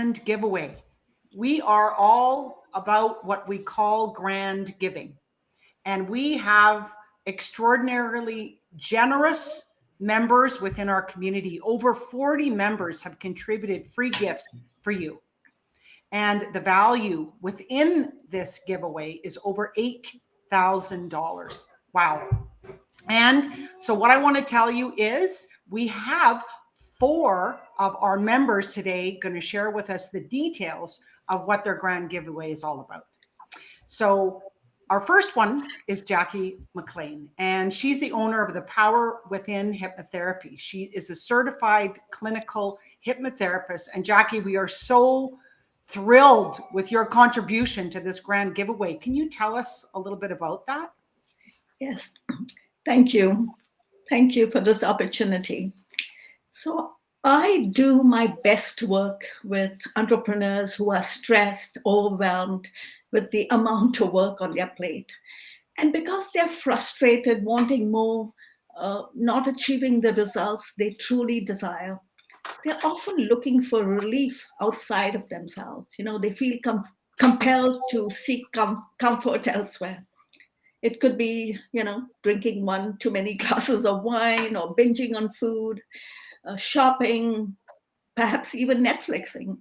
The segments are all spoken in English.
grand giveaway. We are all about what we call grand giving, and we have extraordinarily generous members within our community. Over 40 members have contributed free gifts for you. And the value within this giveaway is over $8,000. Wow. And so what I want to tell you is we have 4 of our members today going to share with us the details of what their grand giveaway is all about. So our first one is Jackie Mclean, and she's the owner of the Power Within Hypnotherapy. She is a certified clinical hypnotherapist. And Jackie, we are so thrilled with your contribution to this grand giveaway. Can you tell us a little bit about that? Yes, thank you. Thank you for this opportunity. So I do my best work with entrepreneurs who are stressed, overwhelmed with the amount of work on their plate. And because they're frustrated, wanting more, not achieving the results they truly desire, they're often looking for relief outside of themselves. They feel compelled to seek comfort elsewhere. It could be, drinking one too many glasses of wine, or binging on food, shopping, perhaps even Netflixing.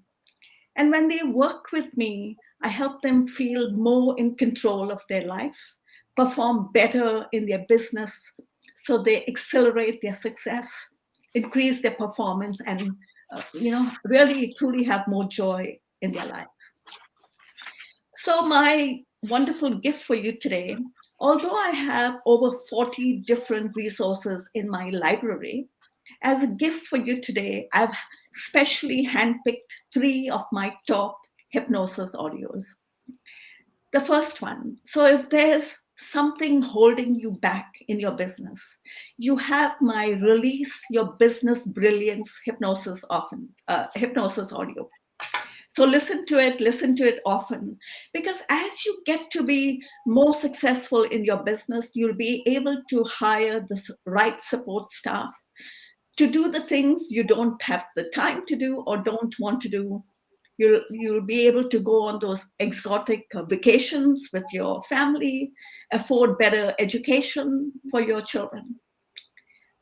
And when they work with me, I help them feel more in control of their life, perform better in their business, so they accelerate their success, increase their performance, and really truly have more joy in their life. So my wonderful gift for you today, although I have over 40 different resources in my library, as a gift for you today, I've specially handpicked 3 of my top hypnosis audios. The first one, so if there's something holding you back in your business, you have my Release Your Business Brilliance hypnosis audio. So listen to it often, because as you get to be more successful in your business, you'll be able to hire the right support staff to do the things you don't have the time to do or don't want to do. You'll be able to go on those exotic vacations with your family, afford better education for your children.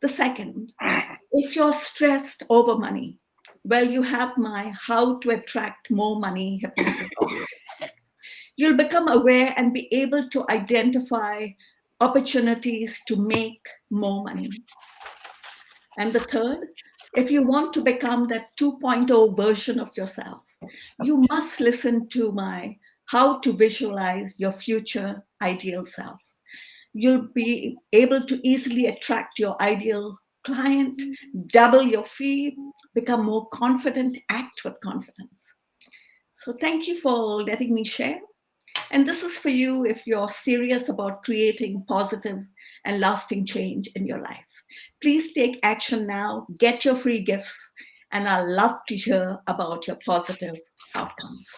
The second, if you're stressed over money, well, you have my How to Attract More Money hypnosis audio. You'll become aware and be able to identify opportunities to make more money. And the third, if you want to become that 2.0 version of yourself, you must listen to my How to Visualize Your Future Ideal Self. You'll be able to easily attract your ideal client, double your fee, become more confident, act with confidence. So thank you for letting me share. And this is for you if you're serious about creating positive and lasting change in your life. Please take action now, get your free gifts, and I'd love to hear about your positive outcomes.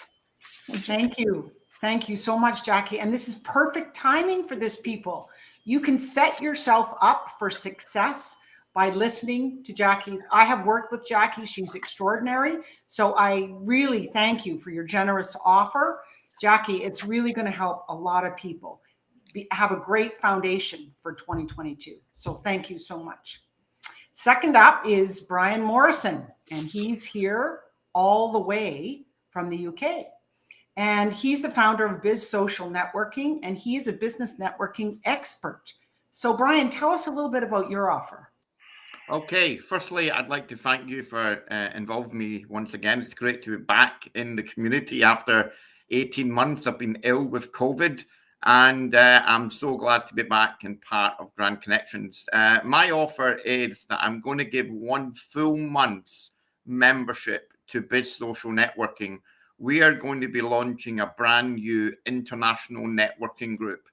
Thank you. Thank you so much, Jackie. And this is perfect timing for this, people. You can set yourself up for success by listening to Jackie. I have worked with Jackie. She's extraordinary. So I really thank you for your generous offer. Jackie, it's really going to help a lot of people have a great foundation for 2022. So thank you so much. Second up is Brian Morrison, and he's here all the way from the UK. And he's the founder of Biz Social Networking, and he is a business networking expert. So Brian, tell us a little bit about your offer. Okay, firstly, I'd like to thank you for involving me once again. It's great to be back in the community after 18 months. I've been ill with COVID, and I'm so glad to be back and part of Grand Connections. My offer is that I'm going to give 1 full month's membership to Biz Social Networking. We are going to be launching a brand new international networking group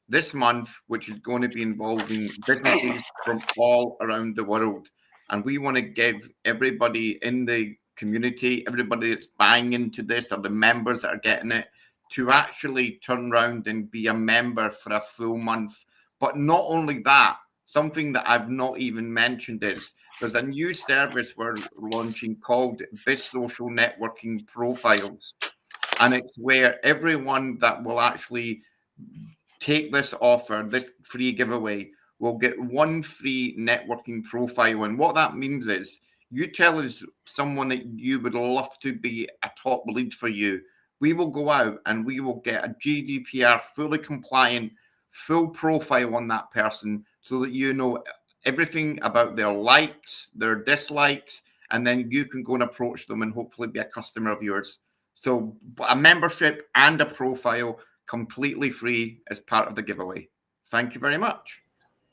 this month, which is going to be involving businesses from all around the world. And we want to give everybody in the community, everybody that's buying into this, or the members that are getting it, to actually turn around and be a member for a full month. But not only that, something that I've not even mentioned is there's a new service we're launching called Biz Social Networking Profiles. And it's where everyone that will actually take this offer, this free giveaway, will get one free networking profile. And what that means is you tell us someone that you would love to be a top lead for you. We will go out and we will get a GDPR fully compliant, full profile on that person so that you know everything about their likes, their dislikes, and then you can go and approach them and hopefully be a customer of yours. So a membership and a profile completely free as part of the giveaway. Thank you very much.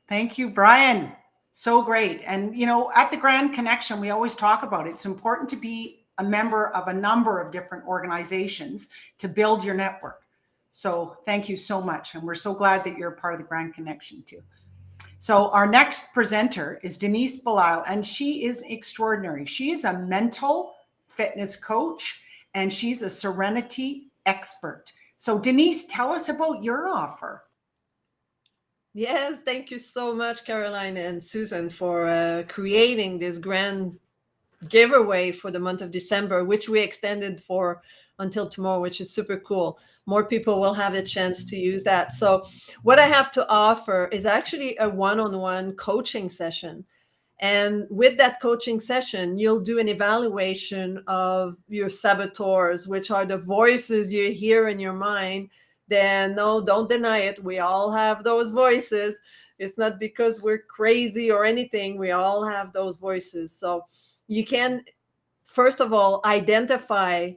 Thank you, Brian. So great. And, you know, at the Grand Connection, we always talk about it. It's important to be a member of a number of different organizations to build your network. So thank you so much. And we're so glad that you're a part of the Grand Connection too. So our next presenter is Denise Balail, and she is extraordinary. She is a mental fitness coach, and she's a serenity expert. So Denise, tell us about your offer. Yes, thank you so much, Caroline and Susan, for creating this grand giveaway for the month of December, which we extended for until tomorrow, which is super cool. More people will have a chance to use that. So what I have to offer is actually a one-on-one coaching session. And with that coaching session, you'll do an evaluation of your saboteurs, which are the voices you hear in your mind. Then no, don't deny it. We all have those voices. It's not because we're crazy or anything. We all have those voices. So you can, first of all, identify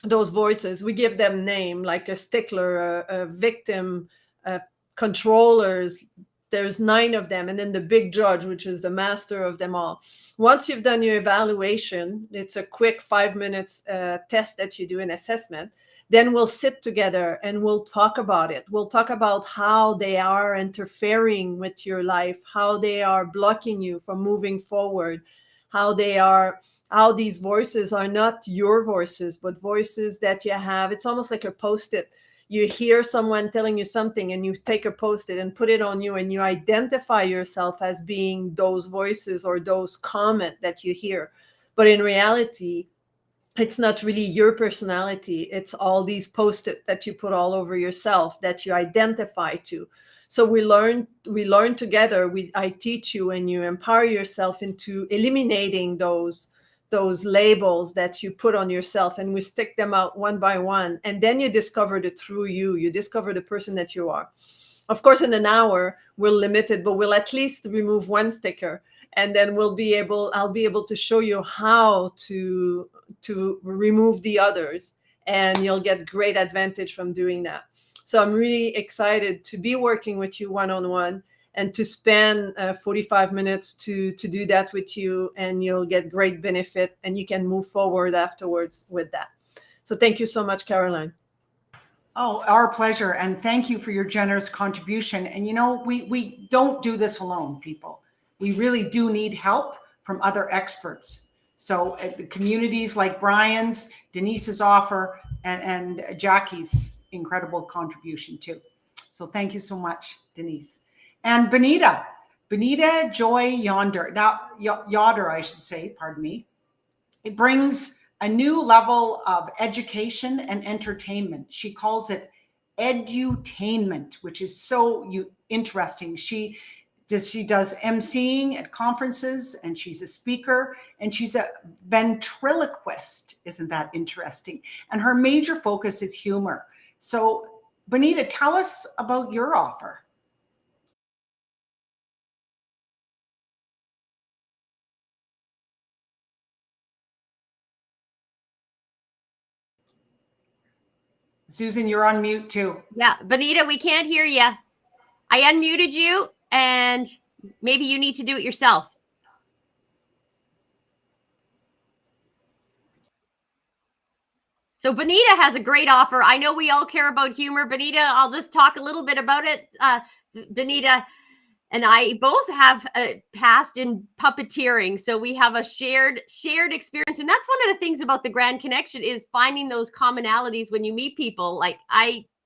those voices. We give them name, like a stickler, a victim, controllers. There's 9 of them. And then the big judge, which is the master of them all. Once you've done your evaluation, it's a quick 5 minutes test that you do, an assessment. Then we'll sit together and we'll talk about it. We'll talk about how they are interfering with your life, how they are blocking you from moving forward, how these voices are not your voices, but voices that you have. It's almost like a Post-it. You hear someone telling you something and you take a Post-it and put it on you, and you identify yourself as being those voices or those comments that you hear. But in reality, it's not really your personality. It's all these Post-it that you put all over yourself that you identify to. So we learn together. I teach you, and you empower yourself into eliminating those labels that you put on yourself, and we stick them out one by one. And then you discover the true you. You discover the person that you are. Of course, in an hour, we're limited, but we'll at least remove one sticker. And then I'll be able to show you how to remove the others, and you'll get great advantage from doing that. So I'm really excited to be working with you one-on-one and to spend 45 minutes to do that with you, and you'll get great benefit, and you can move forward afterwards with that. So thank you so much, Caroline. Oh, our pleasure. And thank you for your generous contribution. And you know, we don't do this alone, people. We really do need help from other experts. So the communities like Brian's, Denise's offer, and Jackie's incredible contribution too. So thank you so much, Denise. And Benita Joy Yonder, now Yoder, I should say, pardon me. It brings a new level of education and entertainment. She calls it edutainment, which is so interesting. She does emceeing at conferences, and she's a speaker, and she's a ventriloquist. Isn't that interesting? And her major focus is humor. So Benita, tell us about your offer. Susan, you're on mute too. Yeah, Benita, we can't hear you. I unmuted you, and maybe you need to do it yourself. So Benita has a great offer. I know we all care about humor. Benita, I'll just talk a little bit about it. Benita and I both have a past in puppeteering, so we have a shared experience. And that's one of the things about the Grand Connection, is finding those commonalities when you meet people. Like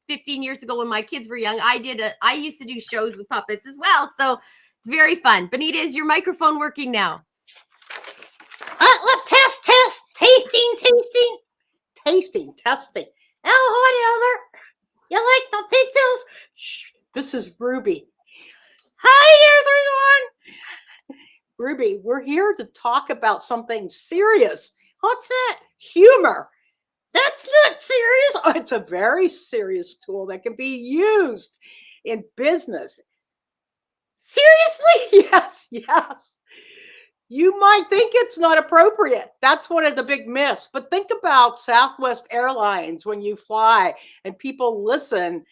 15 years ago when my kids were young, I used to do shows with puppets as well. So it's very fun. Benita, is your microphone working now? Look, test, tasting, testing. Oh, honey, you like the pigtails? Shh, this is Ruby. Hi, everyone. Ruby, we're here to talk about something serious. What's that? Humor. That's not serious. Oh, it's a very serious tool that can be used in business. Seriously? Yes. You might think it's not appropriate. That's one of the big myths. But think about Southwest Airlines when you fly and people listen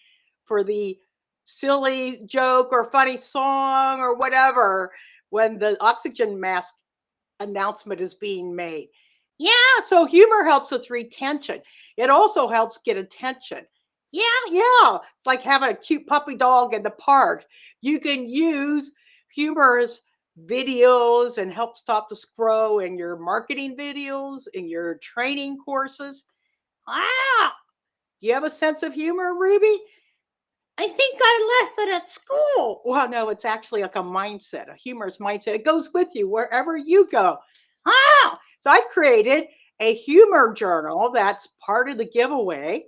for the silly joke or funny song or whatever when the oxygen mask announcement is being made. Yeah, so humor helps with retention. It also helps get attention. Yeah. It's like having a cute puppy dog in the park. You can use humorous videos and help stop the scroll in your marketing videos, in your training courses. Wow. Do you have a sense of humor, Ruby? I think I left it at school. Well, no, it's actually like a mindset, a humorous mindset. It goes with you wherever you go. So I created a humor journal that's part of the giveaway.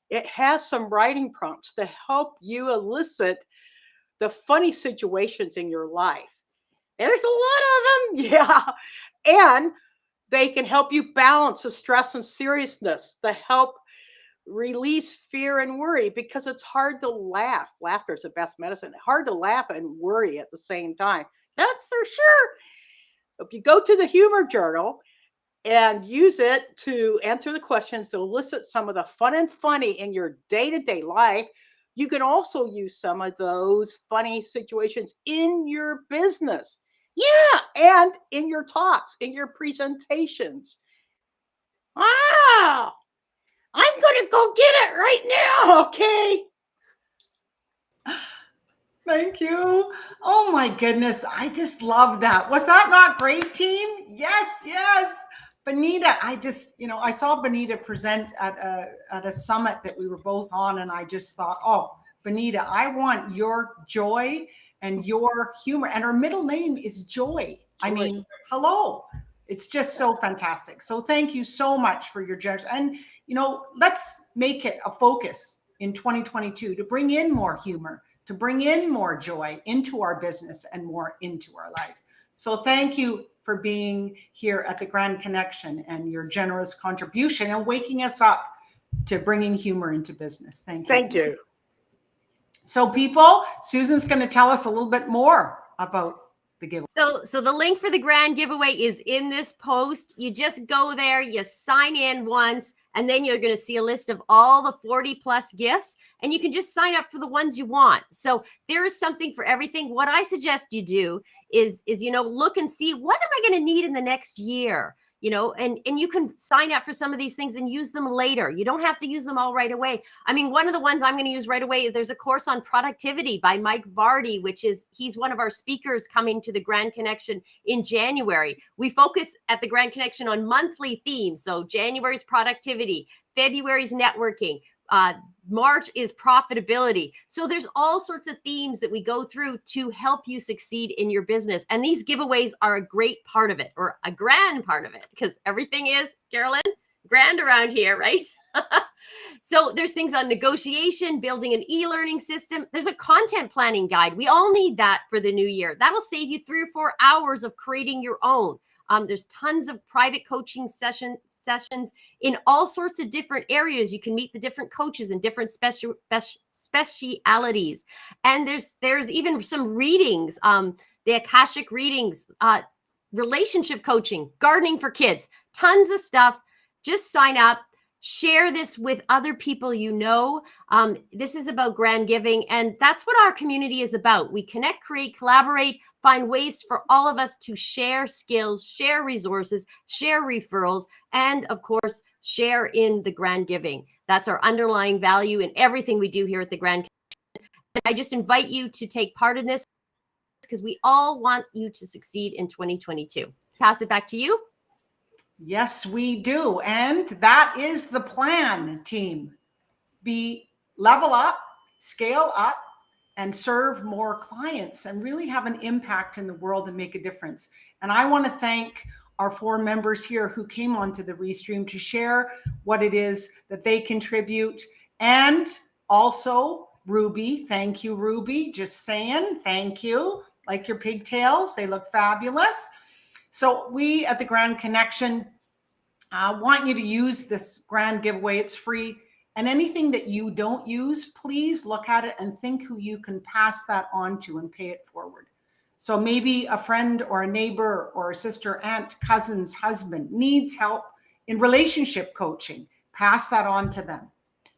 It has some writing prompts to help you elicit the funny situations in your life. There's a lot of them. Yeah. And they can help you balance the stress and seriousness to help release fear and worry, because it's hard to laugh. Laughter is the best medicine. Hard to laugh and worry at the same time. That's for sure. If you go to the humor journal and use it to answer the questions to elicit some of the fun and funny in your day-to-day life, you can also use some of those funny situations in your business. Yeah, and in your talks, in your presentations. Wow. I'm going to go get it right now, okay? Thank you. Oh my goodness. I just love that. Was that not great, team? Yes. Benita, I saw Benita present at a summit that we were both on, and I just thought, oh, Benita, I want your joy and your humor. And her middle name is Joy. I mean, hello. It's just so fantastic. So thank you so much for your generous. And, let's make it a focus in 2022 to bring in more humor, to bring in more joy into our business and more into our life. So thank you for being here at the Grand Connection and your generous contribution and waking us up to bringing humor into business. Thank you. Thank you. So people, Susan's going to tell us a little bit more about the giveaway. So the link for the grand giveaway is in this post. You just go there, you sign in once, and then you're going to see a list of all the 40 plus gifts, and you can just sign up for the ones you want. So there is something for everything. What I suggest you do is look and see, what am I going to need in the next year? And you can sign up for some of these things and use them later. You don't have to use them all right away. I mean, one of the ones I'm going to use right away, there's a course on productivity by Mike Vardy, he's one of our speakers coming to the Grand Connection in January. We focus at the Grand Connection on monthly themes. So January's productivity, February's networking, March is profitability. So there's all sorts of themes that we go through to help you succeed in your business. And these giveaways are a great part of it, or a grand part of it, because everything is, Carolyn, grand around here, right? So there's things on negotiation, building an e-learning system. There's a content planning guide. We all need that for the new year. That'll save you 3 or 4 hours of creating your own. There's tons of private coaching sessions in all sorts of different areas. You can meet the different coaches in different specialities. And there's even some readings, the Akashic readings, relationship coaching, gardening for kids, tons of stuff. Just sign up. Share this with other people. This is about grand giving, and that's what our community is about. We connect, create, collaborate, find ways for all of us to share skills, share resources, share referrals, and of course, share in the grand giving. That's our underlying value in everything we do here at the Grand Connection. I just invite you to take part in this, because we all want you to succeed in 2022. Pass it back to you. Yes, we do. And that is the plan, team. Level up, scale up, and serve more clients and really have an impact in the world and make a difference. And I want to thank our 4 members here who came onto the Restream to share what it is that they contribute. And also Ruby, thank you, Ruby, just saying, thank you. Like your pigtails, they look fabulous. So we at the Grand Connection want you to use this grand giveaway. It's free. And anything that you don't use, please look at it and think who you can pass that on to and pay it forward. So maybe a friend or a neighbor or a sister, aunt, cousin's husband needs help in relationship coaching. Pass that on to them.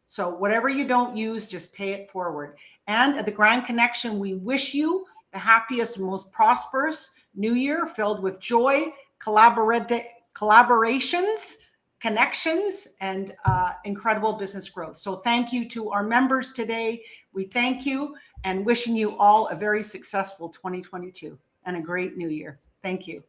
So whatever you don't use, just pay it forward. And at the Grand Connection, we wish you the happiest and most prosperous new year, filled with joy, collaborations, connections, and incredible business growth. So thank you to our members today. We thank you and wishing you all a very successful 2022 and a great new year. Thank you.